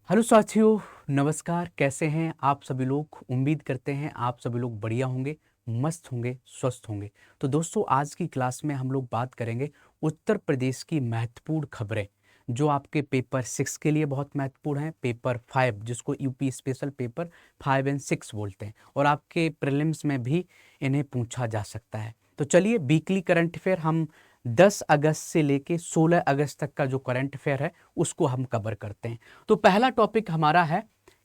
Hello साथियों, नमस्कार। कैसे हैं आप सभी लोग? उम्मीद करते हैं आप सभी लोग बढ़िया होंगे, मस्त होंगे, स्वस्थ होंगे। तो दोस्तों, आज की क्लास में हम लोग बात करेंगे उत्तर प्रदेश की महत्वपूर्ण खबरें जो आपके पेपर 6 के लिए बहुत महत्वपूर्ण हैं, पेपर 5 जिसको यूपी स्पेशल पेपर 5 एंड 6 बोलते हैं, और आपके प्रीलिम्स में भी इन्हें पूछा जा सकता है। तो चलिए, वीकली करंट अफेयर हम 10 अगस्त से लेके 16 अगस्त तक का जो करंट अफेयर है उसको हम कवर करते हैं। तो पहला टॉपिक हमारा है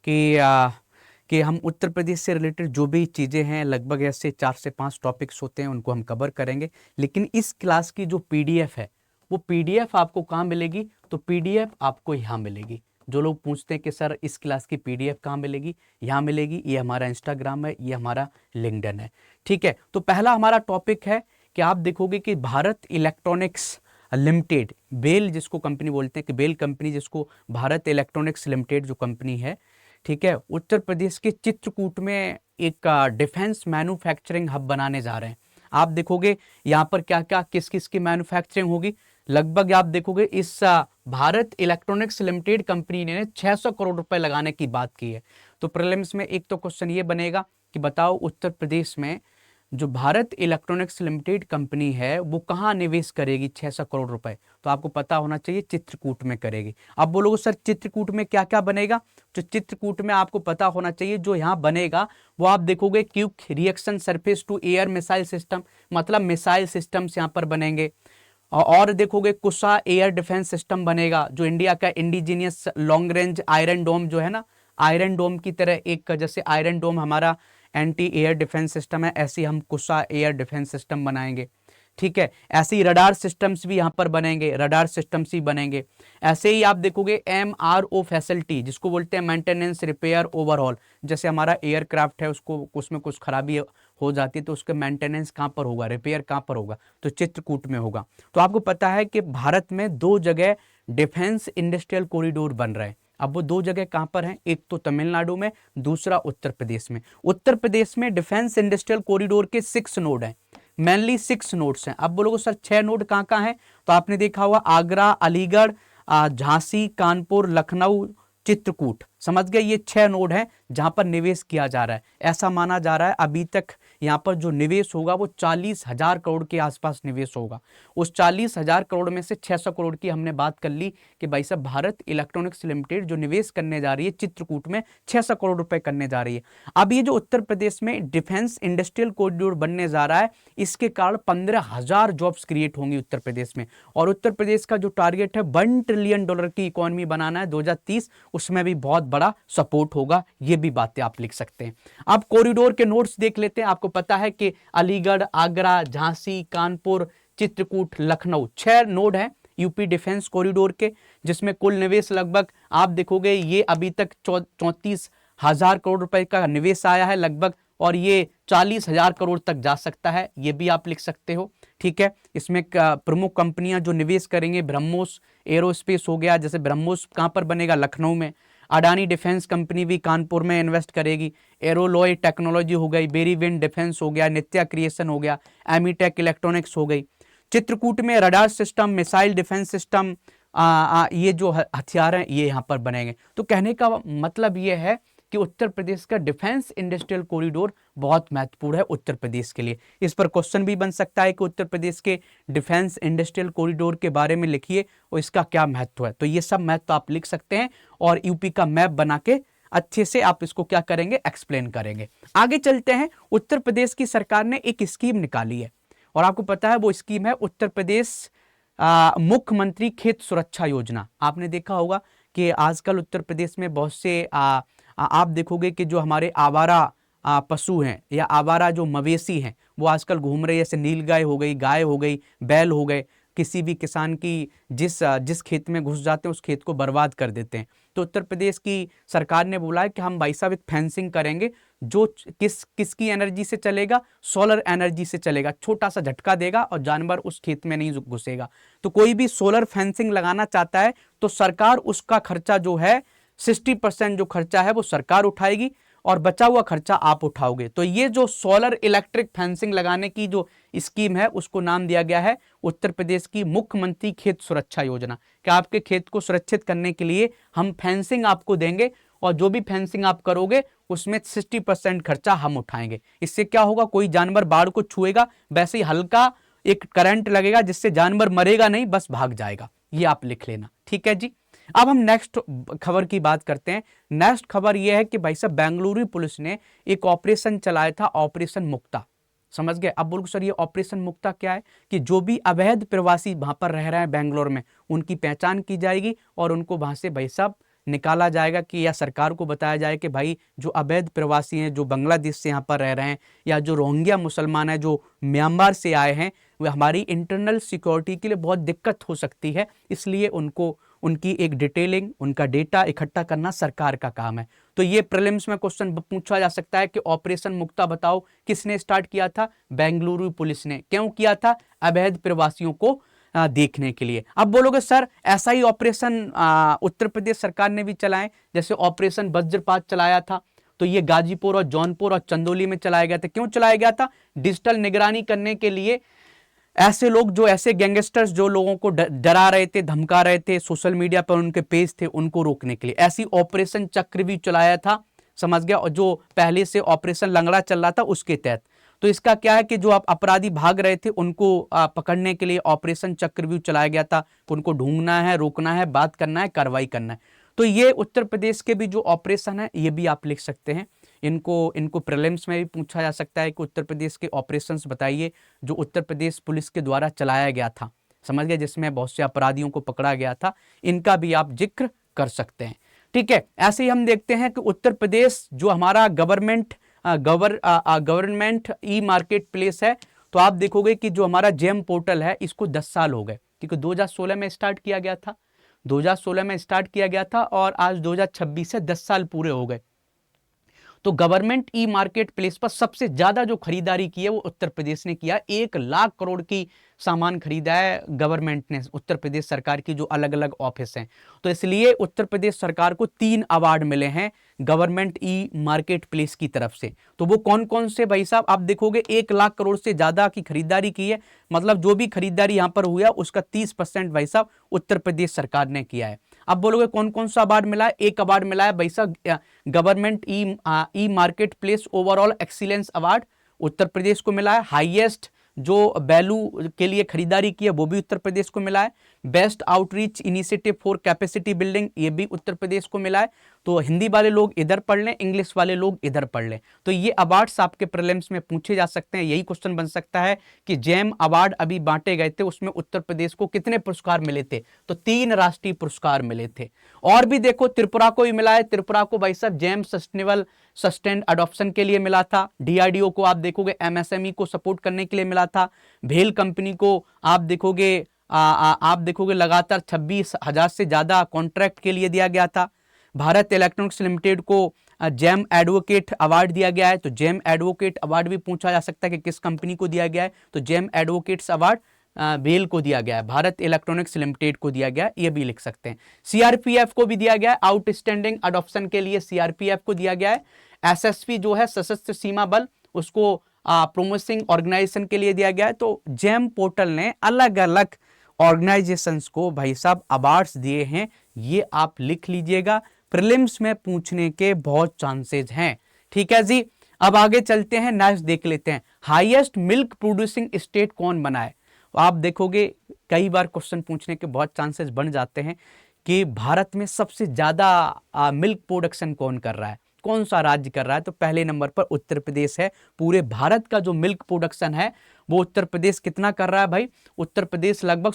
कि हम उत्तर प्रदेश से रिलेटेड जो भी चीज़ें हैं, लगभग ऐसे 4 से 5 टॉपिक्स होते हैं, उनको हम कवर करेंगे। लेकिन इस क्लास की जो पीडीएफ है वो पीडीएफ आपको कहाँ मिलेगी? तो पीडीएफ आपको यहाँ मिलेगी। जो लोग पूछते हैं कि सर इस क्लास की पीडीएफ कहाँ मिलेगी, यहाँ मिलेगी। ये हमारा इंस्टाग्राम है, ये हमारा लिंक्डइन है। ठीक है, तो पहला हमारा टॉपिक है कि आप देखोगे कि भारत इलेक्ट्रॉनिक्स लिमिटेड, बेल जिसको कंपनी बोलते हैं, कि बेल कंपनी जिसको भारत इलेक्ट्रॉनिक्स लिमिटेड जो कंपनी है, ठीक है, उत्तर प्रदेश के चित्रकूट में एक डिफेंस मैन्युफैक्चरिंग हब बनाने जा रहे हैं। आप देखोगे यहाँ पर क्या क्या किस किस की मैन्युफैक्चरिंग होगी। लगभग आप देखोगे इस भारत इलेक्ट्रॉनिक्स लिमिटेड कंपनी ने 600 करोड़ रुपए लगाने की बात की है। तो प्रीलिम्स में एक तो क्वेश्चन ये बनेगा कि बताओ उत्तर प्रदेश में जो भारत इलेक्ट्रॉनिक्स लिमिटेड कंपनी है वो कहाँ निवेश करेगी 600 करोड़ रुपए? तो आपको पता होना चाहिए चित्रकूट में करेगी। अब बोलोगे सर चित्रकूट में क्या क्या बनेगा? तो चित्रकूट में आपको पता होना चाहिए जो यहाँ बनेगा वो आप देखोगे quick reaction surface to air missile system, मतलब मिसाइल सिस्टम्स यहाँ पर बनेंगे। और देखोगे कुशा एयर डिफेंस सिस्टम बनेगा, जो इंडिया का इंडिजीनियस लॉन्ग रेंज आयरन डोम जो है ना, आयरन डोम की तरह, एक जैसे आयरन डोम हमारा एंटी एयर डिफेंस सिस्टम है, ऐसे हम कुशा एयर डिफेंस सिस्टम बनाएंगे। ठीक है, ऐसे ही रडार सिस्टम्स भी यहाँ पर बनेंगे, रडार सिस्टम्स ही बनेंगे। ऐसे ही आप देखोगे MRO फैसिलिटी जिसको बोलते हैं मेंटेनेंस रिपेयर ओवरऑल, जैसे हमारा एयरक्राफ्ट है उसको उसमें कुछ खराबी हो जाती है तो उसका मेंटेनेंस कहाँ पर होगा, रिपेयर कहाँ पर होगा? तो चित्रकूट में होगा। तो आपको पता है कि भारत में 2 जगह डिफेंस इंडस्ट्रियल कॉरिडोर बन रहे हैं। अब वो 2 जगह कहाँ पर हैं? एक तो तमिलनाडु में, दूसरा उत्तर प्रदेश में। उत्तर प्रदेश में डिफेंस इंडस्ट्रियल कॉरिडोर के 6 नोड हैं, मेनली 6 नोड्स हैं। अब बोलोगे सर 6 नोड कहाँ कहाँ हैं? तो आपने देखा होगा आगरा, अलीगढ़, झांसी, कानपुर, लखनऊ, चित्रकूट। समझ गए? ये 6 नोड हैं जहां पर निवेश किया जा रहा है। ऐसा माना जा रहा है अभी तक यहाँ पर जो निवेश होगा वो 40,000 करोड़ के आसपास निवेश होगा। उस 40,000 करोड़ में से 600 करोड़ की हमने बात कर ली कि भाई साहब भारत इलेक्ट्रॉनिक्स लिमिटेड जो निवेश करने जा रही है चित्रकूट में 600 करोड़ रुपए करने जा रही है। अब ये जो उत्तर प्रदेश में डिफेंस इंडस्ट्रियल कॉरिडोर बनने जा रहा है, इसके कारण 15,000 जॉब्स क्रिएट होंगी उत्तर प्रदेश में। और उत्तर प्रदेश का जो टारगेट है $1 ट्रिलियन की इकोनॉमी बनाना है 2030, उसमें भी बहुत बड़ा सपोर्ट होगा। ये भी बातें आप लिख सकते हैं। अब कॉरिडोर के नोट्स देख लेते हैं। आपको पता है कि अलीगढ़, आगरा, झांसी, कानपुर, चित्रकूट, लखनऊ 6 नोड हैं यूपी डिफेंस कॉरिडोर के, जिसमें कुल निवेश लगभग आप देखोगे ये अभी तक 34,000 करोड़ रुपए का निवेश आया है लगभग, और ये 40,000 करोड़ तक जा सकता है। ये भी आप लिख सकते हो। ठीक है, इसमें प्रमुख कंपनियां जो निवेश करेंगे, ब्रह्मोस एरोस्पेस हो गया, जैसे ब्रह्मोस कहां पर बनेगा? लखनऊ में। अडानी डिफेंस कंपनी भी कानपुर में इन्वेस्ट करेगी। एरोलॉय टेक्नोलॉजी हो गई, बेरीविन डिफेंस हो गया, नित्या क्रिएशन हो गया, एमीटेक इलेक्ट्रॉनिक्स हो गई। चित्रकूट में radar system, missile defence system, ये जो हथियार हैं ये यहाँ पर बनेंगे। तो कहने का मतलब ये है कि उत्तर प्रदेश का डिफेंस इंडस्ट्रियल कॉरिडोर बहुत महत्वपूर्ण है उत्तर प्रदेश के लिए। इस पर क्वेश्चन भी बन सकता है कि उत्तर प्रदेश के डिफेंस इंडस्ट्रियल कॉरिडोर के बारे में लिखिए और इसका क्या महत्व है। तो ये सब महत्व आप लिख सकते हैं और यूपी का मैप बना के अच्छे से आप इसको क्या करेंगे? एक्सप्लेन करेंगे। आगे चलते हैं। उत्तर प्रदेश की सरकार ने एक स्कीम निकाली है और आपको पता है वो स्कीम है उत्तर प्रदेश मुख्यमंत्री खेत सुरक्षा योजना। आपने देखा होगा कि आजकल उत्तर प्रदेश में बहुत से आप देखोगे कि जो हमारे आवारा पशु हैं या आवारा जो मवेशी हैं वो आजकल घूम रहे हैं, जैसे नीलगाय हो गई, गाय हो गई, बैल हो गए। किसी भी किसान की जिस खेत में घुस जाते हैं उस खेत को बर्बाद कर देते हैं। तो उत्तर प्रदेश की सरकार ने बोला है कि हम भाई साहब एक फेंसिंग करेंगे जो किसकी एनर्जी से चलेगा? सोलर एनर्जी से चलेगा। छोटा सा झटका देगा और जानवर उस खेत में नहीं घुसेगा। तो कोई भी सोलर फेंसिंग लगाना चाहता है तो सरकार उसका खर्चा जो है 60% जो खर्चा है वो सरकार उठाएगी और बचा हुआ खर्चा आप उठाओगे। तो ये जो सोलर इलेक्ट्रिक फेंसिंग लगाने की जो स्कीम है उसको नाम दिया गया है उत्तर प्रदेश की मुख्यमंत्री खेत सुरक्षा योजना। कि आपके खेत को सुरक्षित करने के लिए हम फेंसिंग आपको देंगे और जो भी फेंसिंग आप करोगे उसमें 60% खर्चा हम उठाएंगे। इससे क्या होगा, कोई जानवर बाढ़ को छुएगा, वैसे ही हल्का एक करंट लगेगा जिससे जानवर मरेगा नहीं, बस भाग जाएगा। ये आप लिख लेना, ठीक है जी। अब हम नेक्स्ट खबर की बात करते हैं। नेक्स्ट खबर यह है कि भाई साहब बेंगलुरु पुलिस ने एक ऑपरेशन चलाया था, ऑपरेशन मुक्ता। समझ गए? अब बोलो सर ये ऑपरेशन मुक्ता क्या है? कि जो भी अवैध प्रवासी वहां पर रह रहे हैं बेंगलोर में, उनकी पहचान की जाएगी और उनको वहां से भाई साहब निकाला जाएगा कि या सरकार को बताया जाए कि भाई जो अवैध प्रवासी हैं जो बांग्लादेश से यहाँ पर रह रहे हैं या जो रोहिंग्या मुसलमान हैं जो म्यांमार से आए हैं, वे हमारी इंटरनल सिक्योरिटी के लिए बहुत दिक्कत हो सकती है, इसलिए उनको उनकी एक डिटेलिंग, उनका डेटा इकट्ठा करना सरकार का काम है। तो ये प्रीलिम्स में क्वेश्चन पूछा जा सकता है कि ऑपरेशन मुक्ता बताओ किसने स्टार्ट किया था? बेंगलुरु पुलिस ने। क्यों किया था? अवैध प्रवासियों को देखने के लिए। अब बोलोगे सर ऐसा ही ऑपरेशन उत्तर प्रदेश सरकार ने भी चलाए, जैसे ऑपरेशन वज्रपात चलाया था, तो ये गाजीपुर और जौनपुर और चंदौली में चलाया गया था। क्यों चलाया गया था? डिजिटल निगरानी करने के लिए। ऐसे लोग जो ऐसे गैंगस्टर्स जो लोगों को डरा रहे थे, धमका रहे थे, सोशल मीडिया पर उनके पेज थे, उनको रोकने के लिए ऐसी ऑपरेशन चक्र भी चलाया था। समझ गया? और जो पहले से ऑपरेशन लंगड़ा चल रहा था उसके तहत। तो इसका क्या है कि जो आप अपराधी भाग रहे थे उनको पकड़ने के लिए ऑपरेशन चक्रव्यूह चलाया गया था। उनको ढूंढना है, रोकना है, बात करना है, कार्रवाई करना है। तो ये उत्तर प्रदेश के भी जो ऑपरेशन है ये भी आप लिख सकते हैं। इनको प्रीलिम्स में भी पूछा जा सकता है कि उत्तर प्रदेश के ऑपरेशंस बताइए जो उत्तर प्रदेश पुलिस के द्वारा चलाया गया था। समझ गए? जिसमें बहुत से अपराधियों को पकड़ा गया था, इनका भी आप जिक्र कर सकते हैं। ठीक है, ऐसे ही हम देखते हैं कि उत्तर प्रदेश जो हमारा गवर्नमेंट ई मार्केट प्लेस है, तो आप देखोगे कि जो हमारा जेम पोर्टल है इसको 10 साल हो गए, क्योंकि 2016 में स्टार्ट किया गया था। 2016 में स्टार्ट किया गया था और आज 2026 से 10 साल पूरे हो गए। तो गवर्नमेंट ई मार्केट प्लेस पर सबसे ज्यादा जो खरीदारी की है वो उत्तर प्रदेश ने किया। 1 लाख करोड़ की सामान खरीदा है गवर्नमेंट ने, उत्तर प्रदेश सरकार की जो अलग अलग ऑफिस हैं। तो इसलिए उत्तर प्रदेश सरकार को 3 अवार्ड मिले हैं गवर्नमेंट ई मार्केट प्लेस की तरफ से। तो वो कौन कौन से भाई साहब? आप देखोगे 1 लाख करोड़ से ज्यादा की खरीदारी की है, मतलब जो भी खरीदारी यहां पर हुआ उसका 30% भाई साहब उत्तर प्रदेश सरकार ने किया है। अब बोलोगे कौन कौन सा अवार्ड मिला है? एक अवार्ड मिला है भाई साहब government e marketplace overall excellence award, Uttar Pradesh को मिला है। हाईएस्ट जो वैल्यू के लिए खरीदारी की है वो भी उत्तर प्रदेश को मिला है। Best outreach initiative for capacity building ये भी उत्तर प्रदेश को मिला है। तो हिंदी वाले लोग इधर पढ़ लें, इंग्लिश वाले लोग इधर पढ़ लें। तो ये अवार्ड्स आपके प्रीलिम्स में पूछे जा सकते हैं। यही क्वेश्चन बन सकता है कि जेम अवार्ड अभी बांटे गए थे उसमें उत्तर प्रदेश को कितने पुरस्कार मिले थे? तो 3 राष्ट्रीय पुरस्कार मिले थे। और भी देखो त्रिपुरा को भी मिला है। त्रिपुरा को भाई साहब जेम सस्टेनेबल सस्टेन्ड अडॉप्शन के लिए मिला था। डीआरडीओ को आप देखोगे एमएसएमई को सपोर्ट करने के लिए मिला था। भेल कंपनी को आप देखोगे लगातार 26,000 से ज्यादा कॉन्ट्रैक्ट के लिए दिया गया था। भारत इलेक्ट्रॉनिक्स लिमिटेड को जेम एडवोकेट अवार्ड दिया गया है। तो जेम एडवोकेट अवार्ड भी पूछा जा सकता है कि किस कंपनी को दिया गया है। तो जेम एडवोकेट्स अवार्ड बेल को दिया गया है, भारत इलेक्ट्रॉनिक्स लिमिटेड को दिया गया है, ये भी लिख सकते हैं। सीआरपीएफ को भी दिया गया है, आउटस्टैंडिंग अडॉप्शन के लिए सीआरपीएफ को दिया गया है। एसएसपी जो है सशस्त्र सीमा बल, उसको प्रोमिसिंग ऑर्गेनाइजेशन के लिए दिया गया है। तो जेम पोर्टल ने अलग अलग ऑर्गेनाइजेशंस को भाई साहब अवार्ड्स दिए हैं, ये आप लिख लीजिएगा। प्रीलिम्स में पूछने के बहुत चांसेस हैं। ठीक है जी, अब आगे चलते हैं, नेक्स्ट देख लेते हैं। हाईएस्ट मिल्क प्रोड्यूसिंग स्टेट कौन बना है? आप देखोगे कई बार क्वेश्चन पूछने के बहुत चांसेस बन जाते हैं कि भारत में सबसे ज्यादा मिल्क प्रोडक्शन कौन कर रहा है, कौन सा राज्य कर रहा है? तो पहले नंबर पर उत्तर प्रदेश है। पूरे भारत का जो मिल्क प्रोडक्शन है वो उत्तर प्रदेश कितना कर रहा है भाई? उत्तर प्रदेश लगभग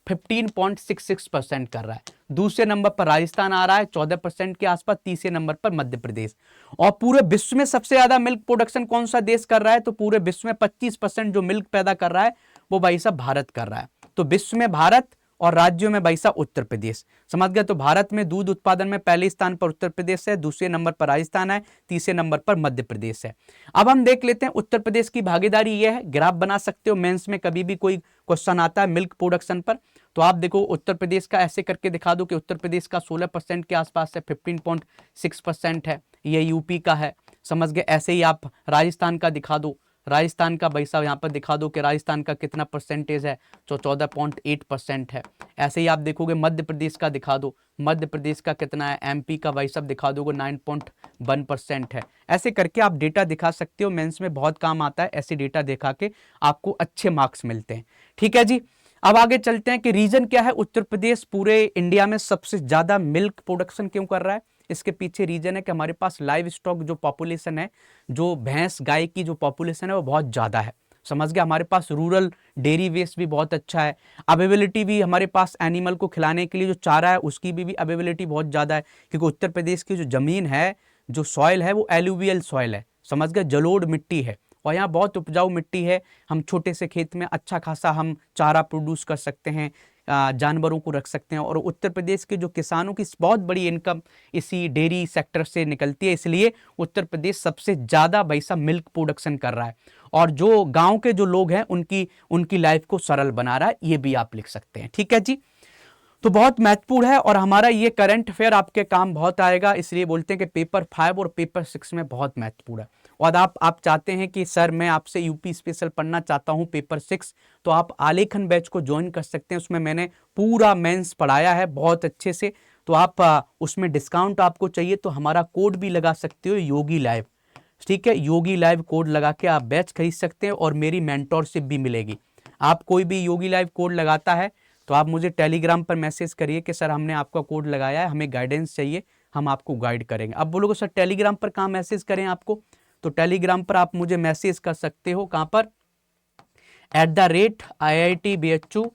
15.66% कर रहा है। दूसरे नंबर पर राजस्थान आ रहा है 14% के आसपास। तीसरे नंबर पर मध्य प्रदेश। और पूरे विश्व में सबसे ज्यादा मिल्क प्रोडक्शन कौन सा देश कर रहा है? तो पूरे विश्व में 25% जो मिल्क पैदा कर रहा है वो भाई साहब भारत कर रहा है। तो विश्व में भारत और राज्यों में भाई साहब उत्तर प्रदेश। समझ गए? तो भारत में दूध उत्पादन में पहले स्थान पर उत्तर प्रदेश है, दूसरे नंबर पर राजस्थान है, तीसरे नंबर पर मध्य प्रदेश है। अब हम देख लेते हैं उत्तर प्रदेश की भागीदारी यह है। ग्राफ बना सकते हो, मेंस में कभी भी कोई क्वेश्चन आता है मिल्क प्रोडक्शन पर, तो आप देखो उत्तर प्रदेश का ऐसे करके दिखा दो कि उत्तर प्रदेश का 16% के आसपास है, 15.6% है। ये यूपी का है, समझ गए। ऐसे ही आप राजस्थान का दिखा दो, राजस्थान का भाई साहब यहाँ पर दिखा दो कि राजस्थान का कितना परसेंटेज है, जो 14.8% है। ऐसे ही आप देखोगे मध्य प्रदेश का दिखा दो, मध्य प्रदेश का कितना है, एमपी का भाई साहब दिखा दोगे 9.1% है। ऐसे करके आप डेटा दिखा सकते हो, मेंस में बहुत काम आता है, ऐसे डेटा दिखा के आपको अच्छे मार्क्स मिलते हैं। ठीक है जी। अब आगे चलते हैं कि रीजन क्या है, उत्तर प्रदेश पूरे इंडिया में सबसे ज्यादा मिल्क प्रोडक्शन क्यों कर रहा है। इसके पीछे रीजन है कि हमारे पास लाइव स्टॉक जो पॉपुलेशन है, जो भैंस गाय की जो पॉपुलेशन है वो बहुत ज्यादा है। समझ गया। हमारे पास रूरल डेयरी वेस्ट भी बहुत अच्छा है, अवेलेबिलिटी भी हमारे पास एनिमल को खिलाने के लिए जो चारा है उसकी भी अवेलेबिलिटी बहुत ज़्यादा है, क्योंकि उत्तर प्रदेश की जो ज़मीन है, जो सॉइल है वो एलुवियल सॉइल है। समझ गए, जलोढ़ मिट्टी है और यहाँ बहुत उपजाऊ मिट्टी है। हम छोटे से खेत में अच्छा खासा हम चारा प्रोड्यूस कर सकते हैं, जानवरों को रख सकते हैं। और उत्तर प्रदेश के जो किसानों की बहुत बड़ी इनकम इसी डेयरी सेक्टर से निकलती है, इसलिए उत्तर प्रदेश सबसे ज़्यादा भाई साहब मिल्क प्रोडक्शन कर रहा है। और जो गांव के जो लोग हैं उनकी लाइफ को सरल बना रहा है, ये भी आप लिख सकते हैं। ठीक है जी। तो बहुत महत्वपूर्ण है और हमारा ये करंट अफेयर आपके काम बहुत आएगा, इसलिए बोलते हैं कि पेपर 5 और पेपर 6 में बहुत महत्वपूर्ण है। और आप चाहते हैं कि सर मैं आपसे यूपी स्पेशल पढ़ना चाहता हूं पेपर 6, तो आप आलेखन बैच को ज्वाइन कर सकते हैं। उसमें मैंने पूरा मेंस पढ़ाया है बहुत अच्छे से, तो आप उसमें डिस्काउंट आपको चाहिए तो हमारा कोड भी लगा सकते हो, योगी लाइव। ठीक है, योगी लाइव कोड लगा के आप बैच खरीद सकते हैं और मेरी मेंटोरशिप भी मिलेगी। आप कोई भी योगी लाइव कोड लगाता है तो आप मुझे टेलीग्राम पर मैसेज करिए कि सर हमने आपका कोड लगाया है, हमें गाइडेंस चाहिए, हम आपको गाइड करेंगे। अब बोलोगे सर टेलीग्राम पर कहाँ मैसेज करें आपको, तो टेलीग्राम पर आप मुझे मैसेज कर सकते हो, कहाँ पर, @IIT BHU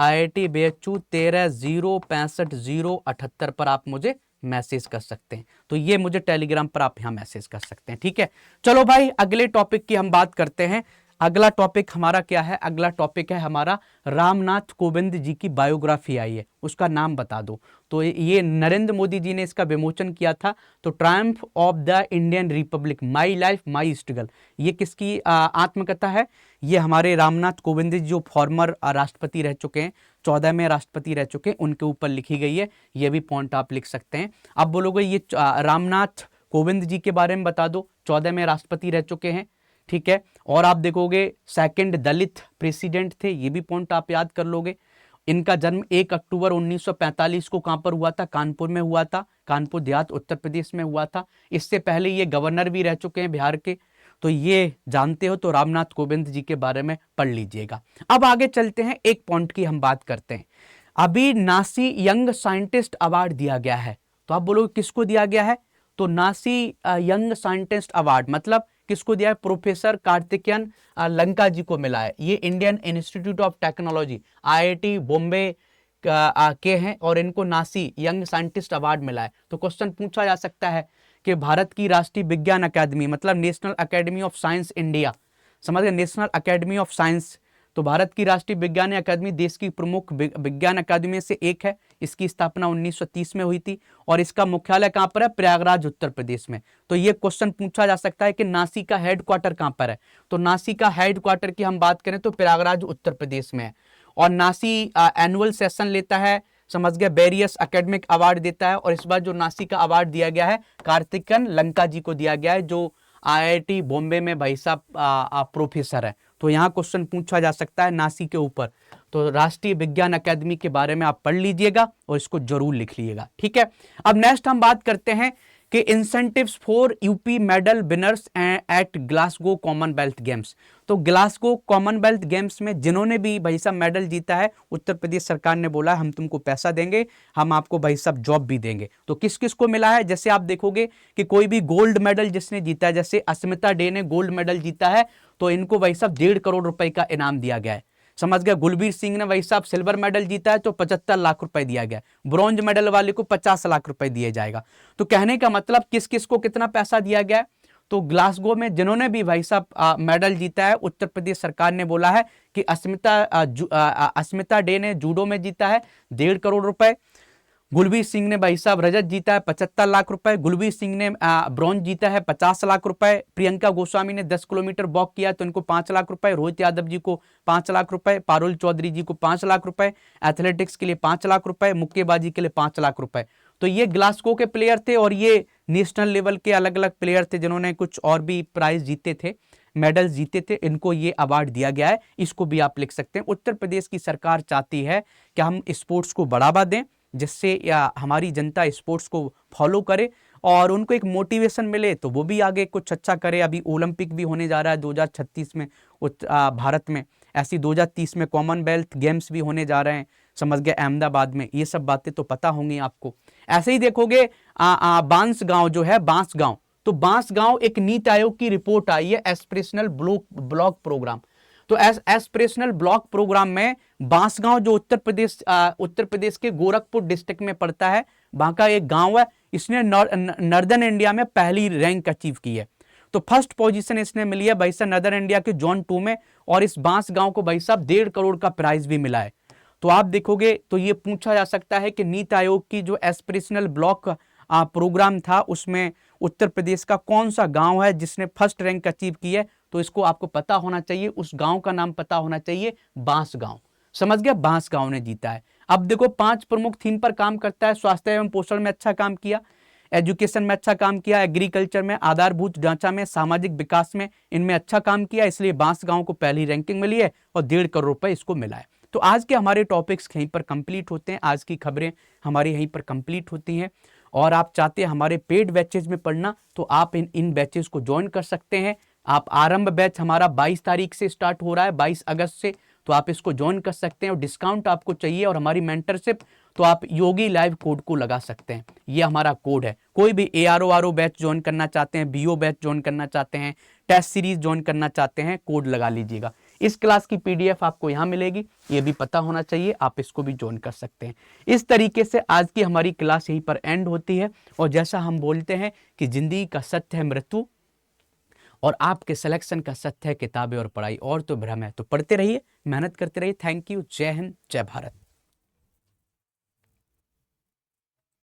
13065078 पर आप मुझे मैसेज कर सकते हैं। तो ये मुझे टेलीग्राम पर आप यहाँ मैसेज कर सकते हैं। ठीक है, चलो भाई अगले टॉपिक की हम बात करते हैं। अगला टॉपिक हमारा क्या है, अगला टॉपिक है हमारा रामनाथ कोविंद जी की बायोग्राफी आई है, उसका नाम बता दो। तो ये नरेंद्र मोदी जी ने इसका विमोचन किया था। तो Triumph of the Indian Republic, my life my struggle, ये किसकी आत्मकथा है, ये हमारे रामनाथ कोविंद जी जो फॉर्मर राष्ट्रपति रह चुके हैं, 14वें राष्ट्रपति रह चुके हैं, उनके ऊपर लिखी गई है। ये भी पॉइंट आप लिख सकते हैं। अब बोलोगे ये रामनाथ कोविंद जी के बारे में बता दो, 14वें राष्ट्रपति रह चुके हैं। ठीक है, और आप देखोगे सेकंड दलित प्रेसिडेंट थे, ये भी पॉइंट आप याद कर लोगे। इनका जन्म 1 अक्टूबर 1945 को कहां पर हुआ था, कानपुर में हुआ था, कानपुर देहात उत्तर प्रदेश में हुआ था। इससे पहले ये गवर्नर भी रह चुके हैं बिहार के, तो ये जानते हो, तो रामनाथ कोविंद जी के बारे में पढ़ लीजिएगा। अब आगे चलते हैं, एक पॉइंट की हम बात करते हैं। अभी नासी यंग साइंटिस्ट अवार्ड दिया गया है, तो आप बोलोगे किसको दिया गया है, तो नासी यंग साइंटिस्ट अवार्ड मतलब किसको दिया है, प्रोफेसर कार्तिकेयन लंका जी को मिला है। ये Indian institute of technology IIT Bombay के हैं और इनको नासी यंग साइंटिस्ट अवार्ड मिला है। तो क्वेश्चन पूछा जा सकता है कि भारत की राष्ट्रीय विज्ञान अकादमी मतलब national academy of science India, समझ गए, नेशनल अकेडमी ऑफ साइंस, तो भारत की राष्ट्रीय विज्ञान अकादमी देश की प्रमुख विज्ञान अकादमी से एक है। इसकी स्थापना 1930 में हुई थी और इसका मुख्यालय कहां पर है, प्रयागराज उत्तर प्रदेश में। तो ये क्वेश्चन पूछा जा सकता है कि नासी का हेडक्वार्टर कहां पर है, तो नासी का हेडक्वार्टर की हम बात करें तो प्रयागराज उत्तर प्रदेश में है। और नासी एनुअल सेशन लेता है, समझ गया, वेरियस एकेडमिक अवार्ड देता है। और इस बार जो नासी का अवार्ड दिया गया है कार्तिकेयन लंका जी को दिया गया है, जो IIT बॉम्बे में भाई साहब प्रोफेसर है। तो यहाँ क्वेश्चन पूछा जा सकता है नासी के ऊपर, तो राष्ट्रीय विज्ञान अकादमी के बारे में आप पढ़ लीजिएगा और इसको जरूर लिख लीजिएगा। ठीक है, अब नेक्स्ट हम बात करते हैं कि incentives for UP medal winners eight Glasgow Commonwealth games. तो ग्लासगो कॉमनवेल्थ गेम्स में जिन्होंने भी भाई साहब मेडल जीता है, उत्तर प्रदेश सरकार ने बोला हम तुमको पैसा देंगे, हम आपको भाई साहब जॉब भी देंगे। तो किस किस को मिला है, जैसे आप देखोगे कि कोई भी गोल्ड मेडल जिसने जीता है, जैसे अस्मिता डे ने गोल्ड मेडल जीता है, तो इनको भाई साहब 1.5 करोड़ रुपए का इनाम दिया गया है। समझ गया। गुलबीर सिंह ने भाई साहब सिल्वर मेडल जीता है तो 75 लाख रुपए दिया गया, ब्रॉन्ज मेडल वाले को 50 लाख रुपए दिया जाएगा। तो कहने का मतलब किस किस को कितना पैसा दिया गया है, तो ग्लासगो में जिन्होंने भी भाई साहब मेडल जीता है, उत्तर प्रदेश सरकार ने बोला है कि अस्मिता डे ने जूडो में जीता है 1.5 करोड़ रुपए, गुलबीर सिंह ने भाई साहब रजत जीता है 75 लाख रुपए, गुलबीर सिंह ने ब्रॉन्ज जीता है 50 लाख रुपए, प्रियंका गोस्वामी ने 10 किलोमीटर वॉक किया तो इनको 5 लाख रुपए, रोहित यादव जी को 5 लाख रुपए, पारुल चौधरी जी को 5 लाख रुपए, एथलेटिक्स के लिए 5 लाख रुपए, मुक्केबाजी के लिए 5 लाख रुपए। तो ये ग्लासगो के प्लेयर थे और ये नेशनल लेवल के अलग अलग प्लेयर थे जिन्होंने कुछ और भी प्राइज जीते थे, मेडल्स जीते थे, इनको ये अवार्ड दिया गया है। इसको भी आप लिख सकते हैं। उत्तर प्रदेश की सरकार चाहती है कि हम स्पोर्ट्स को बढ़ावा दें, जिससे या हमारी जनता स्पोर्ट्स को फॉलो करे और उनको एक मोटिवेशन मिले, तो वो भी आगे कुछ अच्छा करे। अभी ओलंपिक भी होने जा रहा है 2036 में भारत में, ऐसी 2030 में कॉमनवेल्थ गेम्स भी होने जा रहे हैं, समझ गए, अहमदाबाद में। ये सब बातें तो पता होंगी आपको। ऐसे ही देखोगे बांसगांव जो है, बांसगांव, तो बांसगांव एक नीति आयोग की रिपोर्ट आई है एस्पिरेशनल ब्लॉक प्रोग्राम। तो एस्पिरेशनल ब्लॉक प्रोग्राम में बांसगांव जो उत्तर प्रदेश के गोरखपुर डिस्ट्रिक्ट में पड़ता है, वहां का एक गांव है, इसने नॉर्दर्न इंडिया में पहली रैंक अचीव की है। तो फर्स्ट पोजीशन इसने मिली है भाई साहब नॉर्दर्न इंडिया के जोन 2 में, और इस बांसगांव को भाई साहब 1.5 करोड़ का प्राइज भी मिला है। तो आप देखोगे तो ये पूछा जा सकता है कि नीति आयोग की जो एस्पिरेशनल ब्लॉक प्रोग्राम था उसमें उत्तर प्रदेश का कौन सा गांव है जिसने फर्स्ट रैंक अचीव की है। तो इसको आपको पता होना चाहिए, उस गांव का नाम पता होना चाहिए, बांसगांव। समझ गया, बांसगांव ने जीता है। अब देखो 5 प्रमुख थीम पर काम करता है। स्वास्थ्य एवं पोषण में अच्छा काम किया, एजुकेशन में अच्छा काम किया, एग्रीकल्चर में, आधारभूत ढांचा में, सामाजिक विकास में, इनमें अच्छा काम किया, इसलिए बांसगांव को पहली रैंकिंग मिली है और 1.5 करोड़ रुपए इसको मिला है। तो आज के हमारे टॉपिक्स यहीं पर कंप्लीट होते हैं, आज की खबरें हमारी यहीं पर कंप्लीट होती हैं। और आप चाहते हैं हमारे पेड बैचेज में पढ़ना, तो आप इन बैचेज को ज्वाइन कर सकते हैं। आप आरंभ बैच हमारा 22 तारीख से स्टार्ट हो रहा है, 22 अगस्त से, तो आप इसको ज्वाइन कर सकते हैं। और डिस्काउंट आपको चाहिए और हमारी मेंटरशिप, तो आप योगी लाइव कोड को लगा सकते हैं। ये हमारा कोड है। कोई भी ARO बैच ज्वाइन करना चाहते हैं, BO बैच ज्वाइन करना चाहते हैं, टेस्ट सीरीज ज्वाइन करना चाहते हैं, कोड लगा लीजिएगा। इस क्लास की PDF आपको यहाँ मिलेगी, ये भी पता होना चाहिए, आप इसको भी ज्वाइन कर सकते हैं। इस तरीके से आज की हमारी क्लास यहीं पर एंड होती है। और जैसा हम बोलते हैं कि जिंदगी का सत्य है मृत्यु और आपके सिलेक्शन का सत्य है किताबें और पढ़ाई, और तो भ्रम है। तो पढ़ते रहिए, मेहनत करते रहिए। Thank you. जय हिंद, जय भारत।